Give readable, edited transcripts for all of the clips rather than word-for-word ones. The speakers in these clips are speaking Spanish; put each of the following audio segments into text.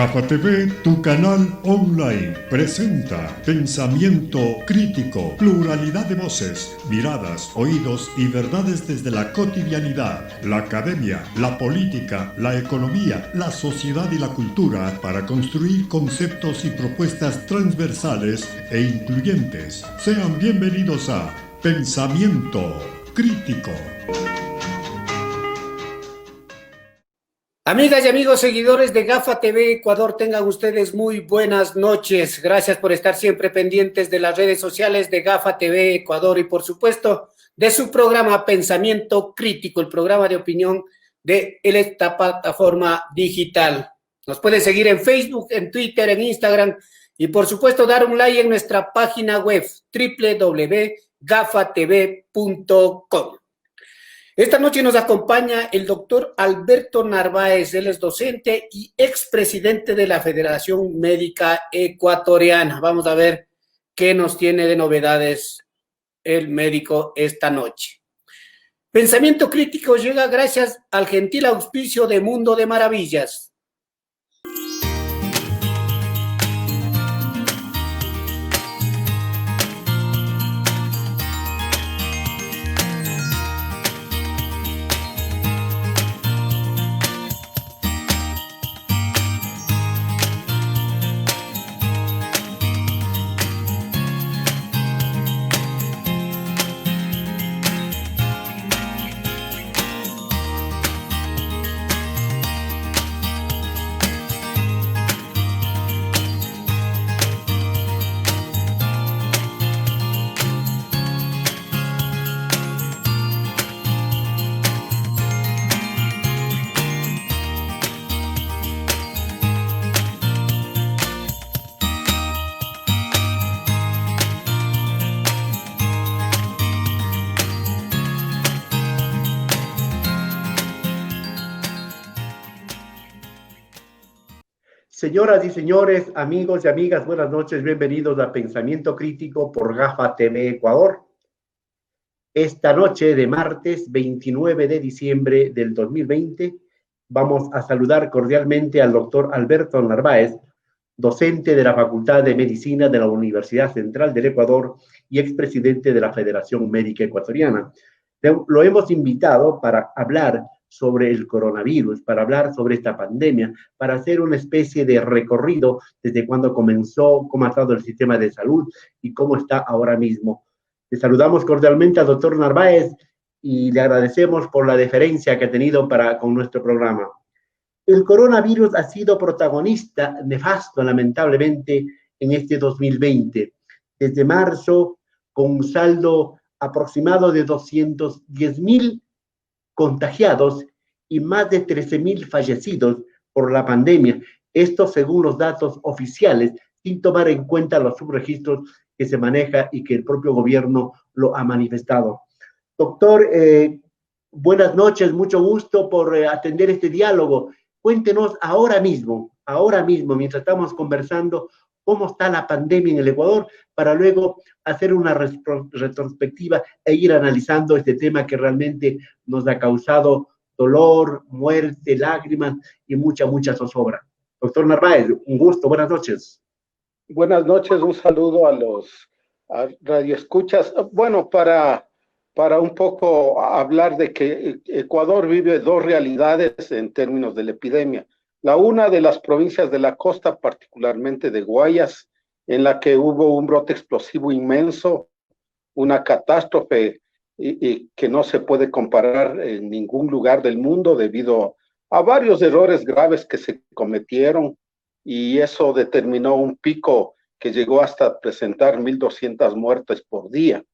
GAFA TV, tu canal online, presenta pensamiento crítico, pluralidad de voces, miradas, oídos y verdades desde la cotidianidad, la academia, la política, la economía, la sociedad y la cultura para construir conceptos y propuestas transversales e incluyentes. Sean bienvenidos a Pensamiento Crítico. Amigas y amigos seguidores de GAFA TV Ecuador, tengan ustedes muy buenas noches. Gracias por estar siempre pendientes de las redes sociales de GAFA TV Ecuador y, por supuesto, de su programa Pensamiento Crítico, el programa de opinión de esta plataforma digital. Nos pueden seguir en Facebook, en Twitter, en Instagram y, por supuesto, dar un like en nuestra página web www.gafatv.com. Esta noche nos acompaña el doctor Alberto Narváez. Él es docente y expresidente de la Federación Médica Ecuatoriana. Vamos a ver qué nos tiene de novedades el médico esta noche. Pensamiento Crítico llega gracias al gentil auspicio de Mundo de Maravillas. Señoras y señores, amigos y amigas, buenas noches, bienvenidos a Pensamiento Crítico por GAFA TV Ecuador. Esta noche de martes 29 de diciembre del 2020 vamos a saludar cordialmente al doctor Alberto Narváez, docente de la Facultad de Medicina de la Universidad Central del Ecuador y expresidente de la Federación Médica Ecuatoriana. Lo hemos invitado para hablar sobre el coronavirus, para hablar sobre esta pandemia, para hacer una especie de recorrido desde cuando comenzó, cómo ha estado el sistema de salud y cómo está ahora mismo. Le saludamos cordialmente al doctor Narváez y le agradecemos por la deferencia que ha tenido con nuestro programa. El coronavirus ha sido protagonista nefasto, lamentablemente, en este 2020. Desde marzo, con un saldo aproximado de 210,000 contagiados y más de 13,000 fallecidos por la pandemia. Esto según los datos oficiales, sin tomar en cuenta los subregistros que se maneja y que el propio gobierno lo ha manifestado. Doctor, buenas noches, mucho gusto por atender este diálogo. Cuéntenos ahora mismo, mientras estamos conversando, cómo está la pandemia en el Ecuador, para luego hacer una retrospectiva e ir analizando este tema que realmente nos ha causado dolor, muerte, lágrimas y mucha zozobra. Doctor Narváez, un gusto, buenas noches. Buenas noches, un saludo a los radioescuchas. Bueno, para un poco hablar de que Ecuador vive dos realidades en términos de la epidemia. La una de las provincias de la costa, particularmente de Guayas, en la que hubo un brote explosivo inmenso, una catástrofe y que no se puede comparar en ningún lugar del mundo debido a varios errores graves que se cometieron, y eso determinó un pico que llegó hasta presentar 1,200 muertes por día,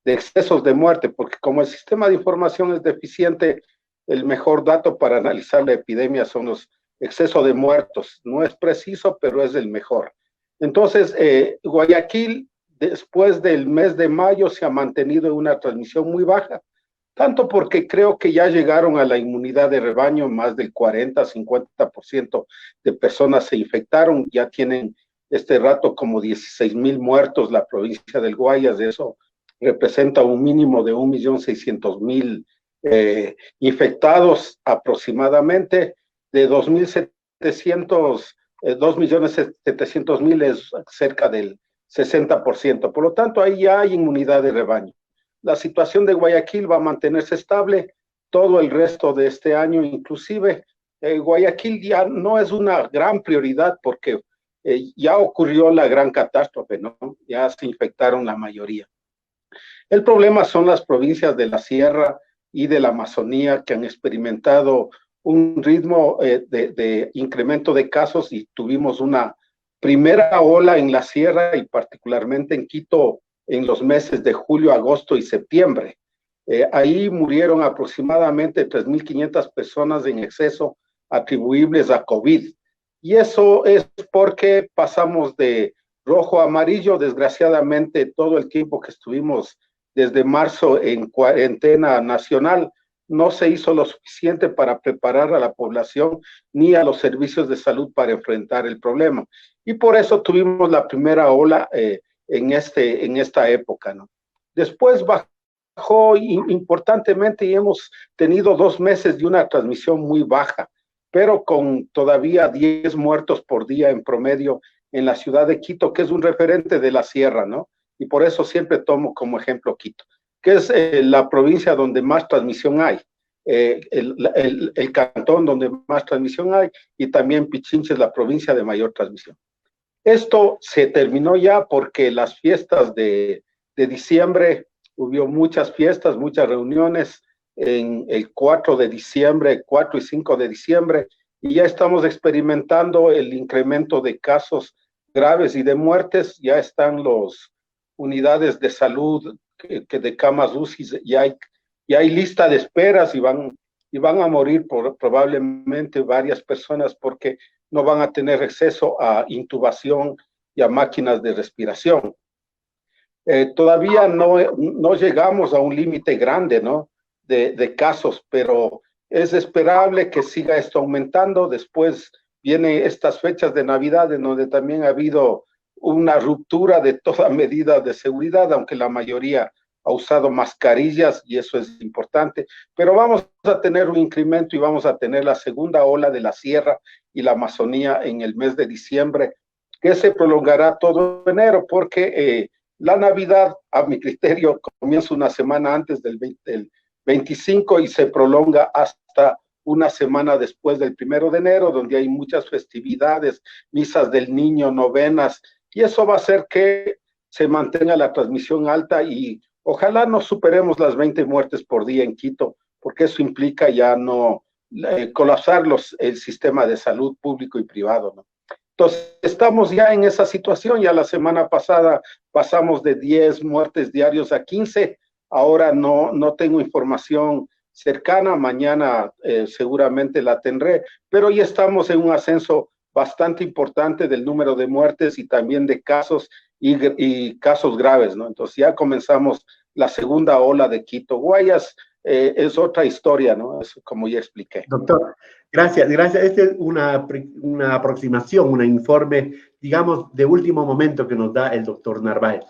de excesos de muerte, porque como el sistema de información es deficiente, el mejor dato para analizar la epidemia son los exceso de muertos. No es preciso, pero es el mejor. Entonces, Guayaquil, después del mes de mayo, se ha mantenido en una transmisión muy baja, tanto porque creo que ya llegaron a la inmunidad de rebaño, más del 40-50% de personas se infectaron, ya tienen este rato como 16,000 muertos la provincia del Guayas. Eso representa un mínimo de 1,600,000 infectados aproximadamente, de 2,700 2.700.000 es cerca del 60%. Por lo tanto, ahí ya hay inmunidad de rebaño. La situación de Guayaquil va a mantenerse estable todo el resto de este año, inclusive Guayaquil ya no es una gran prioridad porque ya ocurrió la gran catástrofe, ¿no? Ya se infectaron la mayoría. El problema son las provincias de la Sierra y de la Amazonía que han experimentado un ritmo de incremento de casos y tuvimos una primera ola en la Sierra y particularmente en Quito en los meses de julio, agosto y septiembre. Ahí murieron aproximadamente 3.500 personas en exceso atribuibles a COVID. Y eso es porque pasamos de rojo a amarillo, desgraciadamente, todo el tiempo que estuvimos desde marzo en cuarentena nacional, no se hizo lo suficiente para preparar a la población ni a los servicios de salud para enfrentar el problema. Y por eso tuvimos la primera ola en esta época, ¿no? Después bajó importantemente y hemos tenido 2 meses de una transmisión muy baja, pero con todavía 10 muertos por día en promedio en la ciudad de Quito, que es un referente de la sierra, ¿no? Y por eso siempre tomo como ejemplo Quito, que es la provincia donde más transmisión hay, el cantón donde más transmisión hay, y también Pichincha es la provincia de mayor transmisión. Esto se terminó ya porque las fiestas de diciembre, hubo muchas fiestas, muchas reuniones en el 4 de diciembre, 4 y 5 de diciembre, y ya estamos experimentando el incremento de casos graves y de muertes. Ya están las unidades de salud que de camas UCI, ya hay lista de esperas y van a morir probablemente varias personas porque no van a tener acceso a intubación y a máquinas de respiración. Todavía no llegamos a un límite grande, ¿no? de casos, pero es esperable que siga esto aumentando. Después vienen estas fechas de Navidad en donde también ha habido una ruptura de toda medida de seguridad, aunque la mayoría ha usado mascarillas y eso es importante, pero vamos a tener un incremento y vamos a tener la segunda ola de la Sierra y la Amazonía en el mes de diciembre, que se prolongará todo enero, porque la Navidad, a mi criterio, comienza una semana antes del 25 y se prolonga hasta una semana después del 1 de enero, donde hay muchas festividades, misas del niño, novenas, y eso va a hacer que se mantenga la transmisión alta y ojalá no superemos las 20 muertes por día en Quito, porque eso implica ya no colapsar el sistema de salud público y privado, ¿no? Entonces, estamos ya en esa situación. Ya la semana pasada pasamos de 10 muertes diarios a 15. Ahora no tengo información cercana. Mañana seguramente la tendré, pero ya estamos en un ascenso bastante importante del número de muertes y también de casos y casos graves, ¿no? Entonces ya comenzamos la segunda ola de Quito. Guayas es otra historia, ¿no? Eso como ya expliqué. Doctor, gracias. Esta es una aproximación, un informe, digamos, de último momento que nos da el doctor Narváez.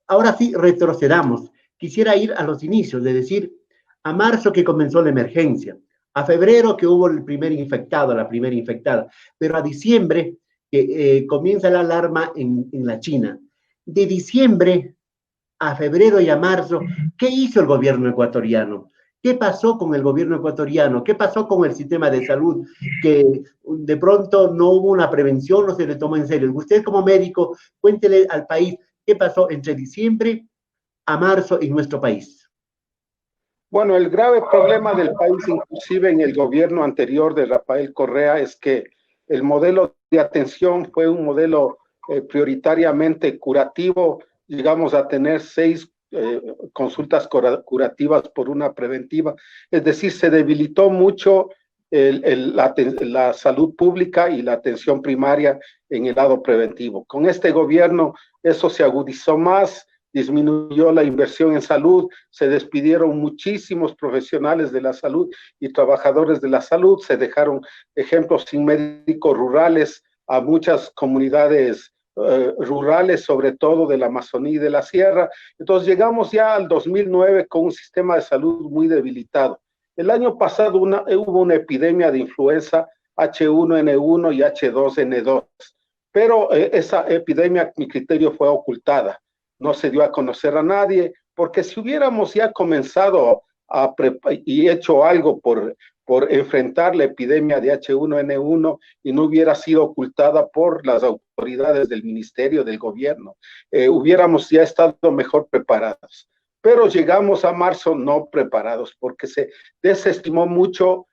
Ahora sí, retrocedamos. Quisiera ir a los inicios, es decir, a marzo que comenzó la emergencia, a febrero que hubo el primer infectado, la primera infectada, pero a diciembre que comienza la alarma en la China. De diciembre a febrero y a marzo, ¿qué hizo el gobierno ecuatoriano? ¿Qué pasó con el gobierno ecuatoriano? ¿Qué pasó con el sistema de salud? Que de pronto no hubo una prevención, no se le tomó en serio. Usted como médico, cuéntele al país qué pasó entre diciembre a marzo en nuestro país. Bueno, el grave problema del país, inclusive en el gobierno anterior de Rafael Correa, es que el modelo de atención fue un modelo prioritariamente curativo. Llegamos a tener 6 consultas curativas por una preventiva, es decir, se debilitó mucho la salud pública y la atención primaria en el lado preventivo. Con este gobierno eso se agudizó más, disminuyó la inversión en salud, se despidieron muchísimos profesionales de la salud y trabajadores de la salud, se dejaron ejemplos sin médicos rurales a muchas comunidades rurales, sobre todo de la Amazonía y de la Sierra. Entonces llegamos ya al 2009 con un sistema de salud muy debilitado. El año pasado hubo una epidemia de influenza H1N1 y H2N2. Pero esa epidemia, a mi criterio, fue ocultada. No se dio a conocer a nadie, porque si hubiéramos ya comenzado y hecho algo por enfrentar la epidemia de H1N1 y no hubiera sido ocultada por las autoridades del ministerio, del gobierno, hubiéramos ya estado mejor preparados. Pero llegamos a marzo no preparados porque se desestimó mucho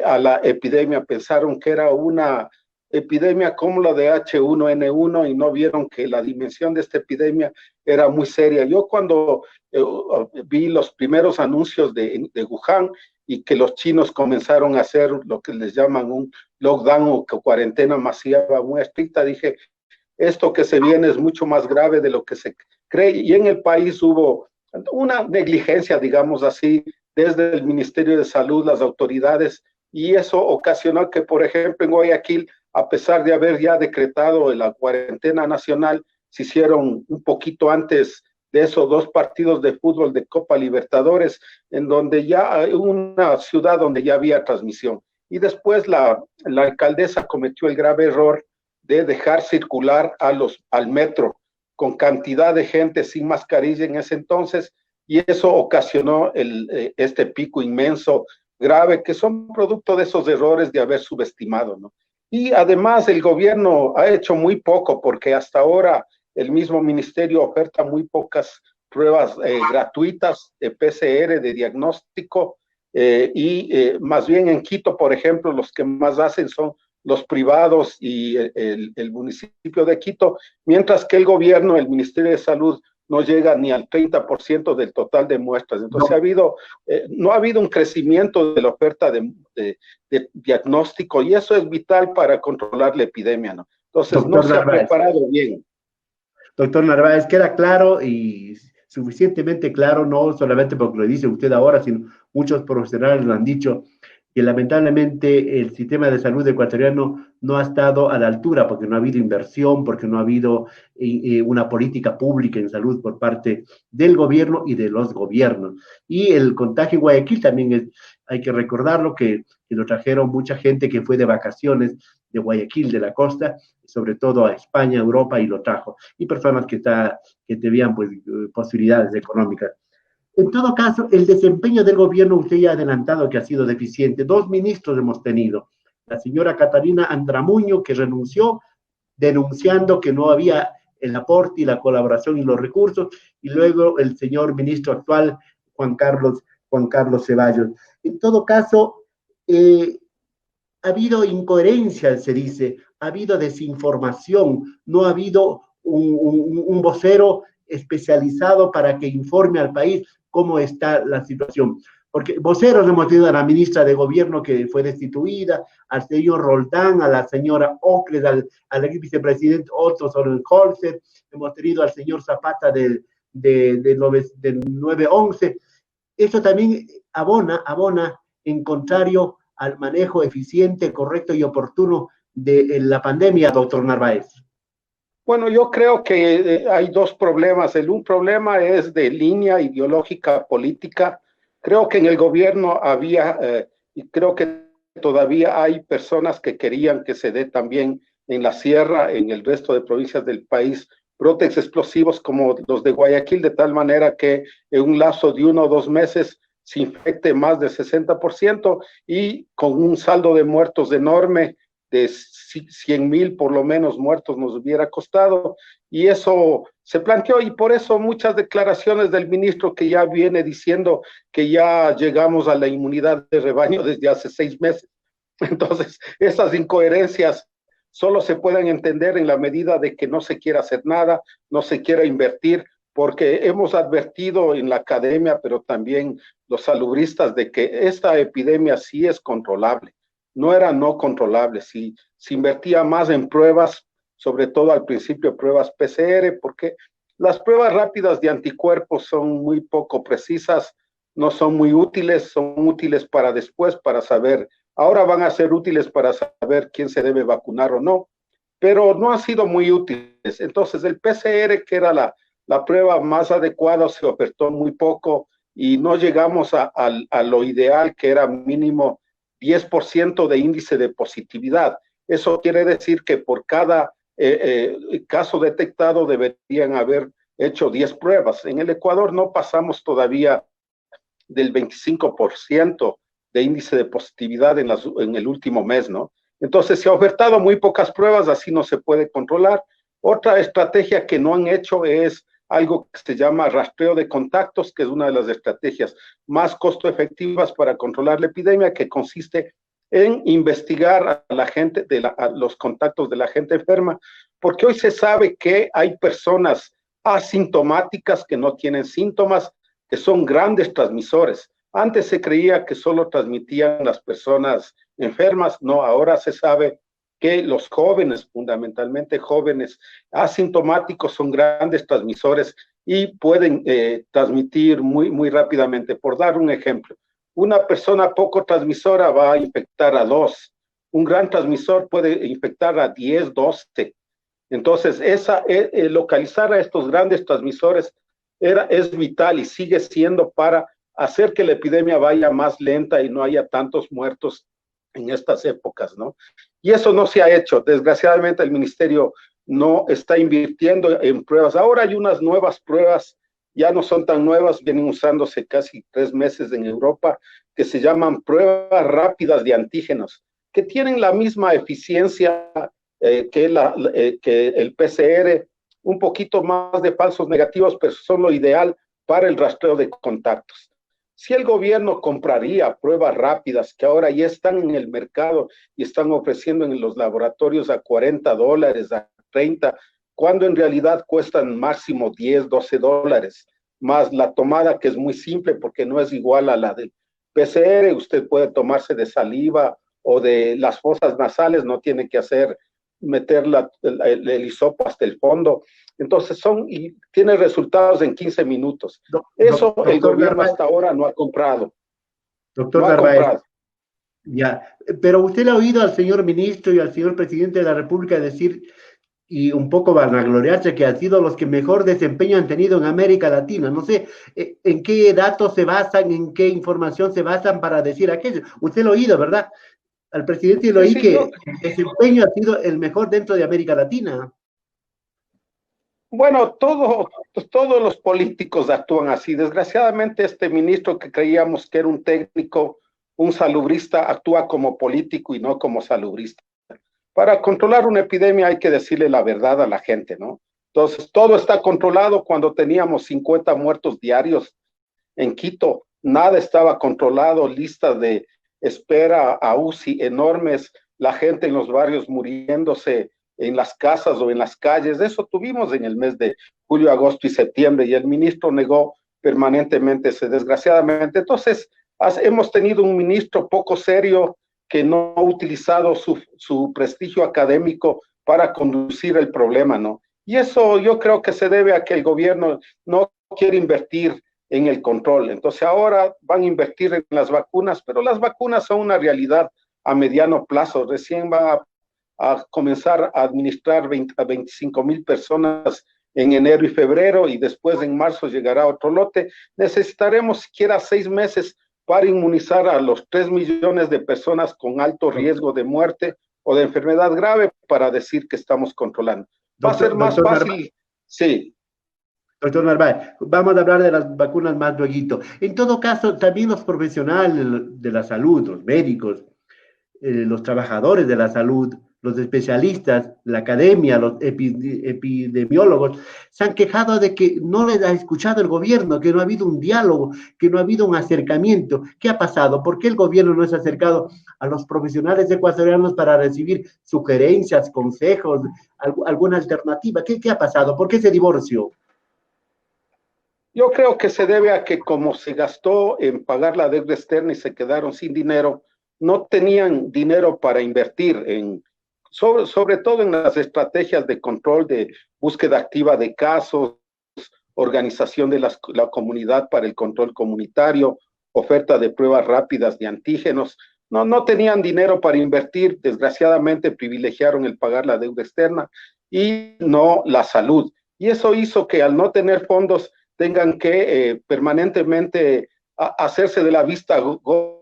a la epidemia. Pensaron que era una epidemia como la de H1N1 y no vieron que la dimensión de esta epidemia era muy seria. Yo cuando vi los primeros anuncios de Wuhan y que los chinos comenzaron a hacer lo que les llaman un lockdown o cuarentena masiva muy estricta, dije, esto que se viene es mucho más grave de lo que se cree. Y en el país hubo una negligencia, digamos así, desde el Ministerio de Salud, las autoridades, y eso ocasionó que, por ejemplo, en Guayaquil, a pesar de haber ya decretado la cuarentena nacional, se hicieron un poquito antes de esos 2 partidos de fútbol de Copa Libertadores, en donde ya hay una ciudad donde ya había transmisión. Y después la alcaldesa cometió el grave error de dejar circular al metro con cantidad de gente sin mascarilla en ese entonces, y eso ocasionó este pico inmenso, grave, que son producto de esos errores de haber subestimado, ¿no? Y además el gobierno ha hecho muy poco, porque hasta ahora el mismo ministerio oferta muy pocas pruebas gratuitas de PCR, de diagnóstico, más bien en Quito, por ejemplo, los que más hacen son los privados y el municipio de Quito, mientras que el gobierno, el Ministerio de Salud, no llega ni al 30% del total de muestras. Entonces no ha habido un crecimiento de la oferta de diagnóstico, y eso es vital para controlar la epidemia, ¿no? Entonces Doctor no se ha Narváez. preparado bien. Doctor Narváez, queda claro y suficientemente claro, no solamente porque lo dice usted ahora, sino muchos profesionales lo han dicho, que lamentablemente el sistema de salud ecuatoriano no ha estado a la altura porque no ha habido inversión, porque no ha habido una política pública en salud por parte del gobierno y de los gobiernos. Y el contagio en Guayaquil también hay que recordarlo, que lo trajeron mucha gente que fue de vacaciones de Guayaquil, de la costa, sobre todo a España, Europa, y lo trajo. Y personas que tenían pues, posibilidades económicas. En todo caso, el desempeño del gobierno, usted ya ha adelantado que ha sido deficiente. 2 ministros hemos tenido. La señora Catalina Andramuño, que renunció, denunciando que no había el aporte y la colaboración y los recursos, y luego el señor ministro actual, Juan Carlos Ceballos. En todo caso, ha habido incoherencia, se dice, ha habido desinformación, no ha habido un vocero especializado para que informe al país cómo está la situación. Porque voceros hemos tenido a la ministra de Gobierno que fue destituida, al señor Roldán, a la señora Ocles, al vicepresidente Otto Sonnenholzer, hemos tenido al señor Zapata del 911. Eso también abona en contrario al manejo eficiente, correcto y oportuno de la pandemia, doctor Narváez. Bueno, yo creo que hay 2 problemas. Un problema es de línea ideológica política. Creo que en el gobierno había, y creo que todavía hay personas que querían que se dé también en la sierra, en el resto de provincias del país, brotes explosivos como los de Guayaquil, de tal manera que en un lapso de 1 o 2 meses se infecte más del 60% y con un saldo de muertos enorme, de 100,000 por lo menos muertos nos hubiera costado, y eso se planteó, y por eso muchas declaraciones del ministro que ya viene diciendo que ya llegamos a la inmunidad de rebaño desde hace 6 meses. Entonces, esas incoherencias solo se pueden entender en la medida de que no se quiera hacer nada, no se quiera invertir, porque hemos advertido en la academia, pero también los salubristas, de que esta epidemia sí es controlable. No era no controlable, si se invertía más en pruebas, sobre todo al principio pruebas PCR, porque las pruebas rápidas de anticuerpos son muy poco precisas, no son muy útiles, son útiles para después, para saber, ahora van a ser útiles para saber quién se debe vacunar o no, pero no han sido muy útiles. Entonces el PCR, que era la prueba más adecuada, se ofertó muy poco y no llegamos a lo ideal, que era mínimo 10% de índice de positividad. Eso quiere decir que por cada caso detectado deberían haber hecho 10 pruebas. En el Ecuador no pasamos todavía del 25% de índice de positividad en el último mes, ¿no? Entonces se ha ofertado muy pocas pruebas, así no se puede controlar. Otra estrategia que no han hecho es algo que se llama rastreo de contactos, que es una de las estrategias más costo efectivas para controlar la epidemia, que consiste en investigar a la gente, a los contactos de la gente enferma, porque hoy se sabe que hay personas asintomáticas que no tienen síntomas, que son grandes transmisores. Antes se creía que solo transmitían las personas enfermas, no, ahora se sabe que los jóvenes, fundamentalmente jóvenes asintomáticos, son grandes transmisores y pueden transmitir muy rápidamente. Por dar un ejemplo, una persona poco transmisora va a infectar a 2. Un gran transmisor puede infectar a 10, 12. Entonces, localizar a estos grandes transmisores es vital y sigue siendo para hacer que la epidemia vaya más lenta y no haya tantos muertos en estas épocas, ¿no? Y eso no se ha hecho. Desgraciadamente, el ministerio no está invirtiendo en pruebas. Ahora hay unas nuevas pruebas, ya no son tan nuevas, vienen usándose casi 3 meses en Europa, que se llaman pruebas rápidas de antígenos, que tienen la misma eficiencia que el PCR, un poquito más de falsos negativos, pero son lo ideal para el rastreo de contactos. Si el gobierno compraría pruebas rápidas que ahora ya están en el mercado y están ofreciendo en los laboratorios a $40, a 30, cuando en realidad cuestan máximo 10, 12 dólares, más la tomada, que es muy simple porque no es igual a la del PCR, usted puede tomarse de saliva o de las fosas nasales, no tiene que meter el hisopo hasta el fondo. Entonces tiene resultados en 15 minutos. Eso el gobierno hasta ahora no ha comprado. Doctor Narváez, ya, pero usted le ha oído al señor ministro y al señor presidente de la República decir, y un poco vanagloriarse, que han sido los que mejor desempeño han tenido en América Latina. No sé en qué datos se basan, en qué información se basan para decir aquello. Usted lo ha oído, ¿verdad? Al presidente lo oí que el desempeño ha sido el mejor dentro de América Latina. Bueno, todos los políticos actúan así. Desgraciadamente, este ministro que creíamos que era un técnico, un salubrista, actúa como político y no como salubrista. Para controlar una epidemia hay que decirle la verdad a la gente, ¿no? Entonces, todo está controlado. Cuando teníamos 50 muertos diarios en Quito, nada estaba controlado, listas de espera a UCI enormes, la gente en los barrios muriéndose en las casas o en las calles. Eso tuvimos en el mes de julio, agosto y septiembre, y el ministro negó permanentemente ese, desgraciadamente. Entonces, hemos tenido un ministro poco serio que no ha utilizado su prestigio académico para conducir el problema, ¿no? Y eso yo creo que se debe a que el gobierno no quiere invertir en el control. Entonces ahora van a invertir en las vacunas, pero las vacunas son una realidad a mediano plazo. Recién van a comenzar a administrar a 25,000 personas en enero y febrero, y después en marzo llegará otro lote. Necesitaremos siquiera 6 meses para inmunizar a los 3 millones de personas con alto riesgo de muerte o de enfermedad grave para decir que estamos controlando. Va a ser más fácil, sí. Doctor Narváez, vamos a hablar de las vacunas más luego. En todo caso, también los profesionales de la salud, los médicos, los trabajadores de la salud, los especialistas, la academia, los epidemiólogos, se han quejado de que no les ha escuchado el gobierno, que no ha habido un diálogo, que no ha habido un acercamiento. ¿Qué ha pasado? ¿Por qué el gobierno no se ha acercado a los profesionales ecuatorianos para recibir sugerencias, consejos, alguna alternativa? ¿Qué ha pasado? ¿Por qué ese divorcio? Yo creo que se debe a que como se gastó en pagar la deuda externa y se quedaron sin dinero, no tenían dinero para invertir sobre todo en las estrategias de control, de búsqueda activa de casos, organización de la comunidad para el control comunitario, oferta de pruebas rápidas de antígenos. No tenían dinero para invertir, desgraciadamente privilegiaron el pagar la deuda externa y no la salud. Y eso hizo que al no tener fondos tengan que permanentemente hacerse de la vista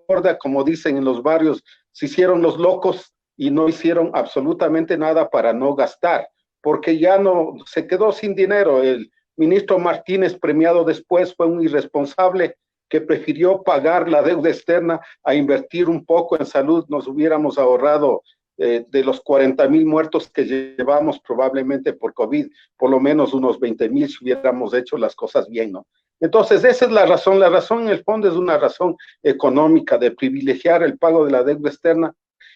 gorda, como dicen en los barrios, se hicieron los locos y no hicieron absolutamente nada para no gastar, porque ya no, se quedó sin dinero. El ministro Martínez, premiado después, fue un irresponsable que prefirió pagar la deuda externa a invertir un poco en salud. Nos hubiéramos ahorrado de los 40,000 muertos que llevamos probablemente por COVID, por lo menos unos 20,000 si hubiéramos hecho las cosas bien, ¿no? Entonces, esa es la razón. La razón en el fondo es una razón económica, de privilegiar el pago de la deuda externa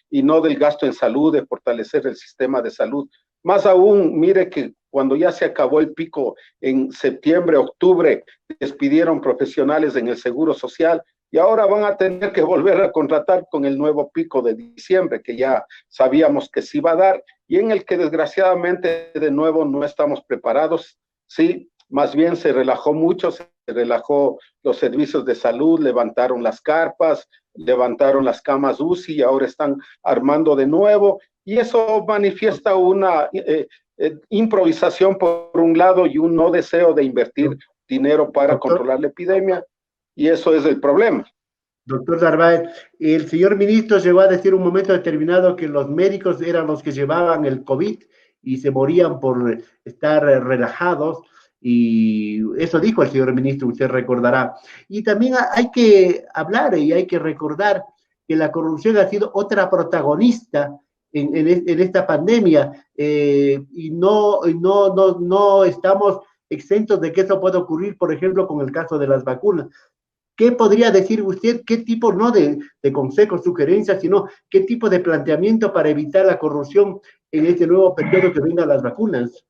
y no del gasto en salud, de fortalecer el sistema de salud. Más aún, mire que cuando ya se acabó el pico en septiembre, octubre, despidieron profesionales en el Seguro Social y ahora van a tener que volver a contratar con el nuevo pico de diciembre, que ya sabíamos que se iba a dar y en el que desgraciadamente de nuevo no estamos preparados. Sí, más bien se relajó mucho, se relajó los servicios de salud, levantaron las carpas, levantaron las camas UCI y ahora están armando de nuevo, y eso manifiesta una improvisación por un lado y un no deseo de invertir dinero para controlar la epidemia, y eso es el problema. Doctor Narváez, el señor ministro llegó a decir un momento determinado que los médicos eran los que llevaban el COVID y se morían por estar relajados, y eso dijo el señor ministro, usted recordará. Y también hay que hablar y hay que recordar que la corrupción ha sido otra protagonista en esta pandemia, y no estamos exentos de que eso pueda ocurrir, por ejemplo, con el caso de las vacunas. ¿Qué podría decir usted? ¿Qué tipo, no de consejos, sugerencias, sino qué tipo de planteamiento para evitar la corrupción en este nuevo periodo que vengan las vacunas?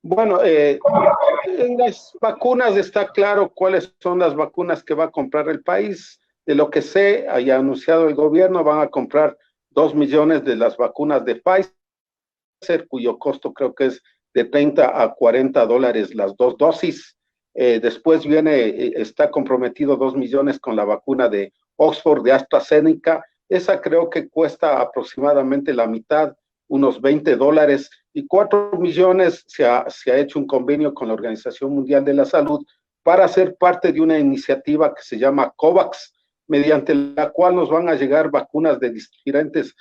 Bueno, en las vacunas está claro cuáles son las vacunas que va a comprar el país. De lo que sé, haya anunciado el gobierno, van a comprar 2 millones de las vacunas de Pfizer, cuyo costo creo que es de 30 a 40 dólares las 2 dosis. Después está comprometido 2 millones con la vacuna de Oxford, de AstraZeneca. Esa creo que cuesta aproximadamente la mitad, unos 20 dólares, y 4 millones se ha hecho un convenio con la Organización Mundial de la Salud para ser parte de una iniciativa que se llama COVAX, mediante la cual nos van a llegar vacunas de diferentes,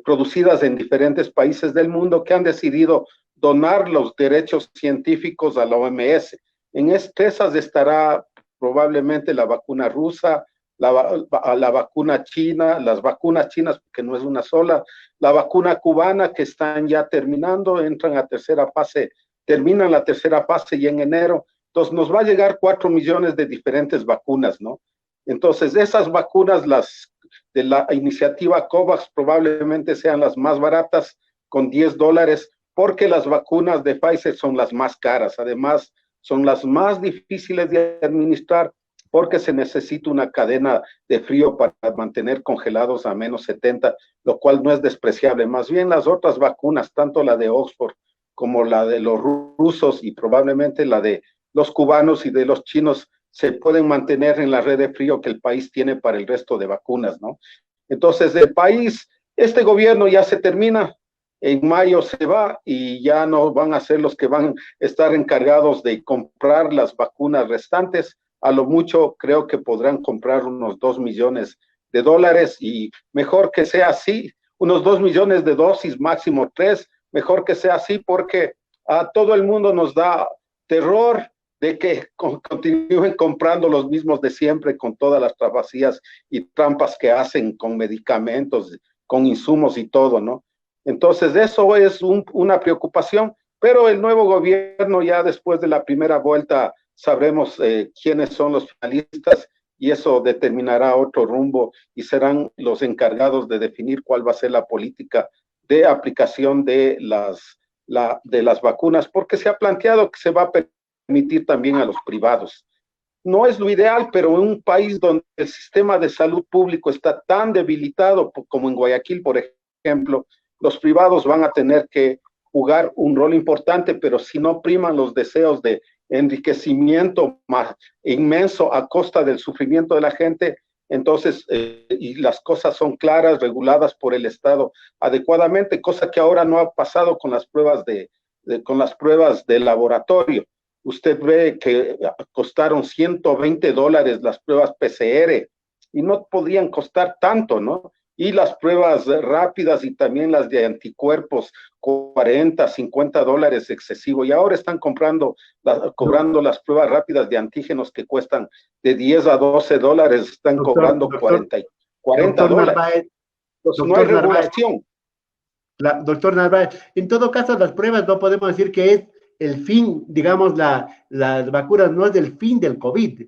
producidas en diferentes países del mundo que han decidido donar los derechos científicos a la OMS. En esas estará probablemente la vacuna rusa, la vacuna china, las vacunas chinas, que no es una sola, la vacuna cubana, que están ya terminando, entran a tercera fase, terminan la tercera fase y en enero. Entonces nos va a llegar 4 millones de diferentes vacunas, ¿no? Entonces esas vacunas, las de la iniciativa COVAX, probablemente sean las más baratas, con 10 dólares, porque las vacunas de Pfizer son las más caras. Además, son las más difíciles de administrar, porque se necesita una cadena de frío para mantener congelados a -70, lo cual no es despreciable. Más bien las otras vacunas, tanto la de Oxford como la de los rusos y probablemente la de los cubanos y de los chinos, se pueden mantener en la red de frío que el país tiene para el resto de vacunas, ¿no? Entonces, el país, este gobierno ya se termina, en mayo se va y ya no van a ser los que van a estar encargados de comprar las vacunas restantes. A lo mucho creo que podrán comprar unos 2 millones de dólares, y mejor que sea así, unos 2 millones de dosis, máximo 3, mejor que sea así, porque a todo el mundo nos da terror de que continúen comprando los mismos de siempre, con todas las trabajillas y trampas que hacen con medicamentos, con insumos y todo, ¿no? Entonces eso es una preocupación, pero el nuevo gobierno, ya después de la primera vuelta, sabremos quiénes son los finalistas, y eso determinará otro rumbo y serán los encargados de definir cuál va a ser la política de aplicación de las vacunas, porque se ha planteado que se va a permitir también a los privados. No es lo ideal, pero en un país donde el sistema de salud público está tan debilitado como en Guayaquil, por ejemplo, los privados van a tener que jugar un rol importante, pero si no priman los deseos de enriquecimiento más inmenso a costa del sufrimiento de la gente, entonces, y las cosas son claras, reguladas por el Estado adecuadamente, cosa que ahora no ha pasado con las pruebas de laboratorio. Usted ve que costaron 120 dólares las pruebas PCR y no podían costar tanto, ¿no? Y las pruebas rápidas y también las de anticuerpos, 40, 50 dólares excesivo. Y ahora están cobrando las pruebas rápidas de antígenos que cuestan de 10 a 12 dólares, están cobrando 40 dólares. Narváez, Entonces, no hay regulación. Doctor Narváez, en todo caso, las pruebas no podemos decir que es el fin, digamos, las vacunas no es el fin del COVID.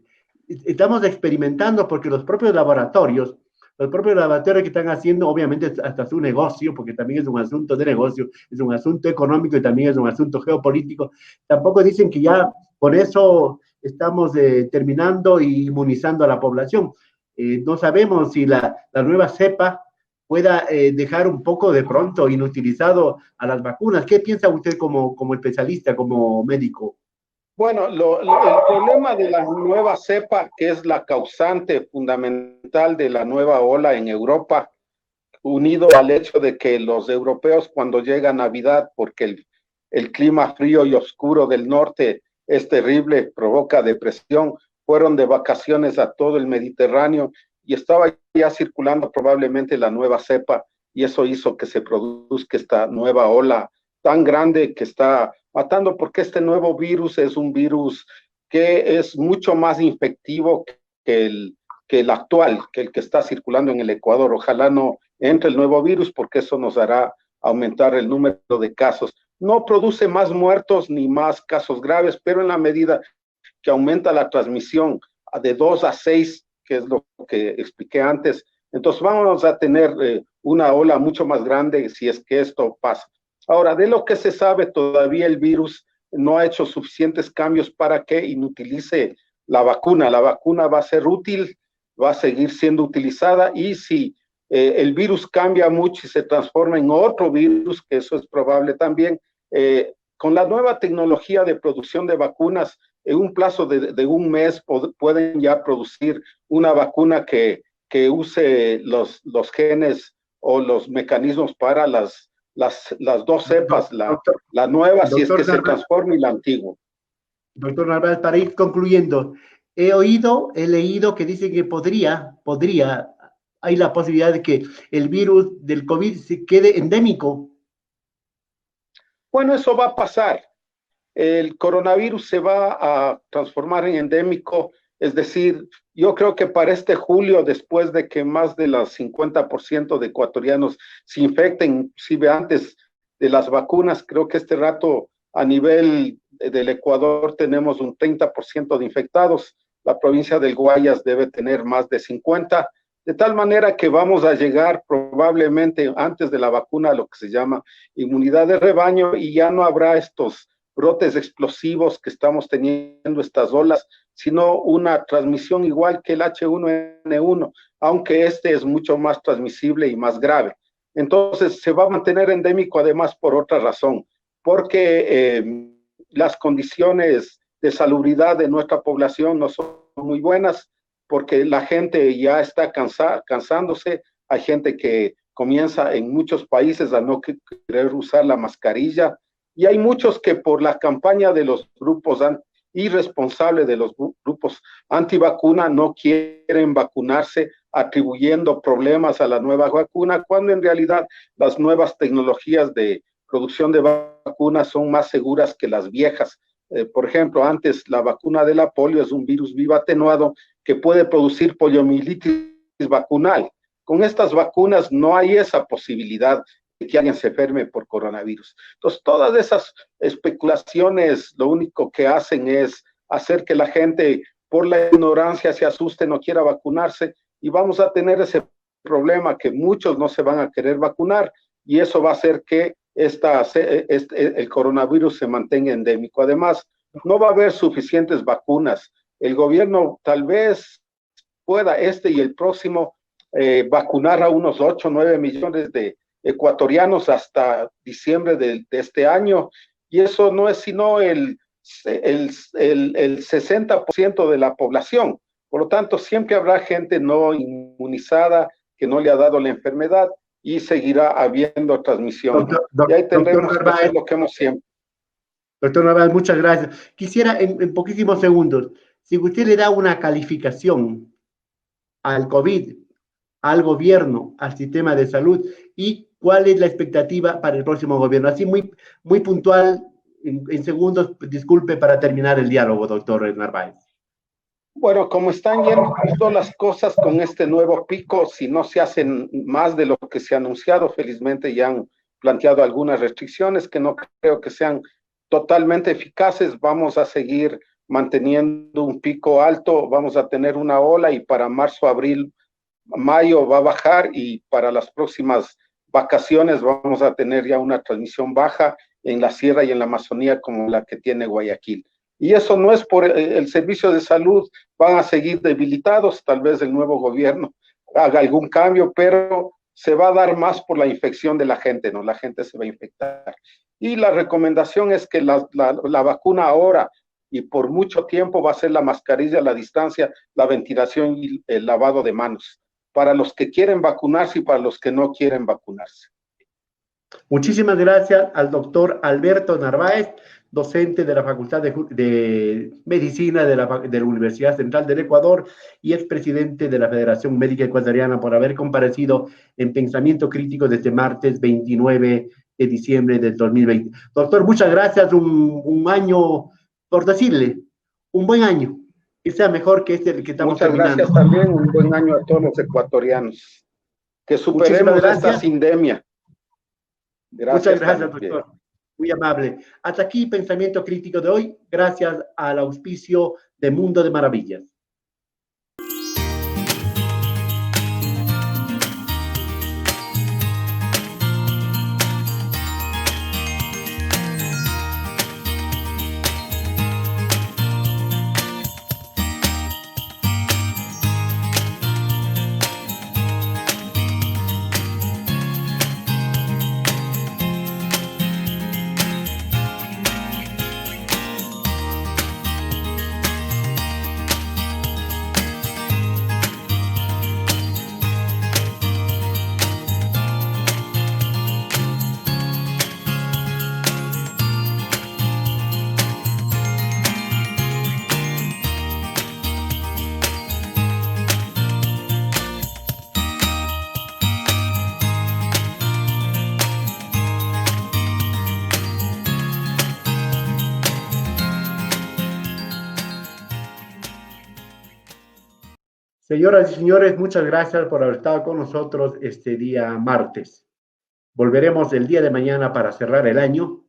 Estamos experimentando porque los propios laboratorios que están haciendo, obviamente, hasta su negocio, porque también es un asunto de negocio, es un asunto económico y también es un asunto geopolítico, tampoco dicen que ya con eso estamos terminando y inmunizando a la población. No sabemos si la nueva cepa pueda dejar un poco de pronto inutilizado a las vacunas. ¿Qué piensa usted como especialista, como médico? Bueno, el problema de la nueva cepa, que es la causante fundamental de la nueva ola en Europa, unido al hecho de que los europeos cuando llega Navidad, porque el clima frío y oscuro del norte es terrible, provoca depresión, fueron de vacaciones a todo el Mediterráneo y estaba ya circulando probablemente la nueva cepa y eso hizo que se produzca esta nueva ola tan grande que está matando, porque este nuevo virus es un virus que es mucho más infectivo que el actual, que el que está circulando en el Ecuador. Ojalá no entre el nuevo virus, porque eso nos hará aumentar el número de casos. No produce más muertos ni más casos graves, pero en la medida que aumenta la transmisión de 2 a 6, que es lo que expliqué antes, entonces vamos a tener una ola mucho más grande si es que esto pasa. Ahora, de lo que se sabe, todavía el virus no ha hecho suficientes cambios para que inutilice la vacuna. La vacuna va a ser útil, va a seguir siendo utilizada y si el virus cambia mucho y se transforma en otro virus, que eso es probable también, con la nueva tecnología de producción de vacunas, en un plazo de un mes pueden ya producir una vacuna que use los genes o los mecanismos para las dos cepas, la nueva si es que se transforma y la antigua. Doctor Narváez, para ir concluyendo, he leído que dice que hay la posibilidad de que el virus del COVID se quede endémico. Bueno, eso va a pasar. El coronavirus se va a transformar en endémico, es decir, yo creo que para este julio, después de que más del 50% de ecuatorianos se infecten, inclusive antes de las vacunas, creo que este rato a nivel del Ecuador tenemos un 30% de infectados, la provincia del Guayas debe tener más de 50%, de tal manera que vamos a llegar probablemente antes de la vacuna a lo que se llama inmunidad de rebaño y ya no habrá estos brotes explosivos que estamos teniendo, estas olas, sino una transmisión igual que el H1N1, aunque este es mucho más transmisible y más grave. Entonces se va a mantener endémico además por otra razón, porque las condiciones de salubridad de nuestra población no son muy buenas, porque la gente ya está cansándose, hay gente que comienza en muchos países a no querer usar la mascarilla, y hay muchos que por la campaña de los grupos irresponsables de los grupos antivacuna no quieren vacunarse, atribuyendo problemas a la nueva vacuna, cuando en realidad las nuevas tecnologías de producción de vacunas son más seguras que las viejas. Por ejemplo, antes la vacuna de la polio es un virus vivo atenuado que puede producir poliomielitis vacunal. Con estas vacunas no hay esa posibilidad de que alguien se enferme por coronavirus. Entonces, todas esas especulaciones lo único que hacen es hacer que la gente por la ignorancia se asuste, no quiera vacunarse y vamos a tener ese problema que muchos no se van a querer vacunar y eso va a hacer que el coronavirus se mantenga endémico. Además, no va a haber suficientes vacunas. El gobierno tal vez pueda y el próximo vacunar a unos 8 o 9 millones de ecuatorianos hasta diciembre de este año, y eso no es sino el 60% de la población. Por lo tanto, siempre habrá gente no inmunizada que no le ha dado la enfermedad y seguirá habiendo transmisión. Y ahí tendremos que hacer lo que hemos siempre. Doctor Narváez, muchas gracias. Quisiera en poquísimos segundos, si usted le da una calificación al COVID, al gobierno, al sistema de salud y cuál es la expectativa para el próximo gobierno. Así muy puntual, en segundos, disculpe para terminar el diálogo, doctor Narváez. Bueno, como están yendo las cosas con este nuevo pico, si no se hacen más de lo que se ha anunciado, felizmente ya han planteado algunas restricciones que no creo que sean totalmente eficaces, vamos a seguir manteniendo un pico alto, vamos a tener una ola y para marzo, abril, mayo va a bajar y para las próximas vacaciones vamos a tener ya una transmisión baja en la sierra y en la Amazonía como la que tiene Guayaquil. Y eso no es por el servicio de salud, van a seguir debilitados, tal vez el nuevo gobierno haga algún cambio, pero se va a dar más por la infección de la gente, ¿no? La gente se va a infectar. Y la recomendación es que la vacuna ahora y por mucho tiempo va a ser la mascarilla, la distancia, la ventilación y el lavado de manos, para los que quieren vacunarse y para los que no quieren vacunarse. Muchísimas gracias al doctor Alberto Narváez, docente de la Facultad de Medicina de la Universidad Central del Ecuador y expresidente de la Federación Médica Ecuatoriana, por haber comparecido en Pensamiento Crítico desde martes 29 de diciembre del 2020. Doctor, muchas gracias, un año, por decirle, un buen año, que sea mejor que este que estamos terminando. Muchas gracias también, un buen año a todos los ecuatorianos. Que superemos esta sindemia. Gracias, muchas gracias, doctor. Muy amable. Hasta aquí Pensamiento Crítico de hoy, gracias al auspicio de Mundo de Maravillas. Señoras y señores, muchas gracias por haber estado con nosotros este día martes. Volveremos el día de mañana para cerrar el año,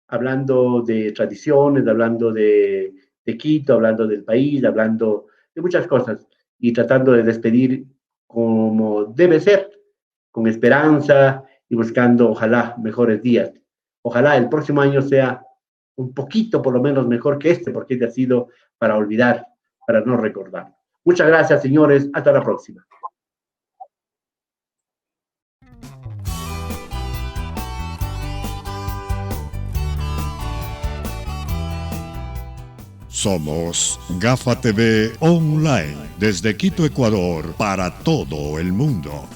hablando de tradiciones, hablando de Quito, hablando del país, hablando de muchas cosas y tratando de despedir como debe ser, con esperanza y buscando, ojalá, mejores días. Ojalá el próximo año sea un poquito, por lo menos, mejor que este, porque este ha sido para olvidar, para no recordar. Muchas gracias, señores. Hasta la próxima. Somos Gafa TV Online, desde Quito, Ecuador, para todo el mundo.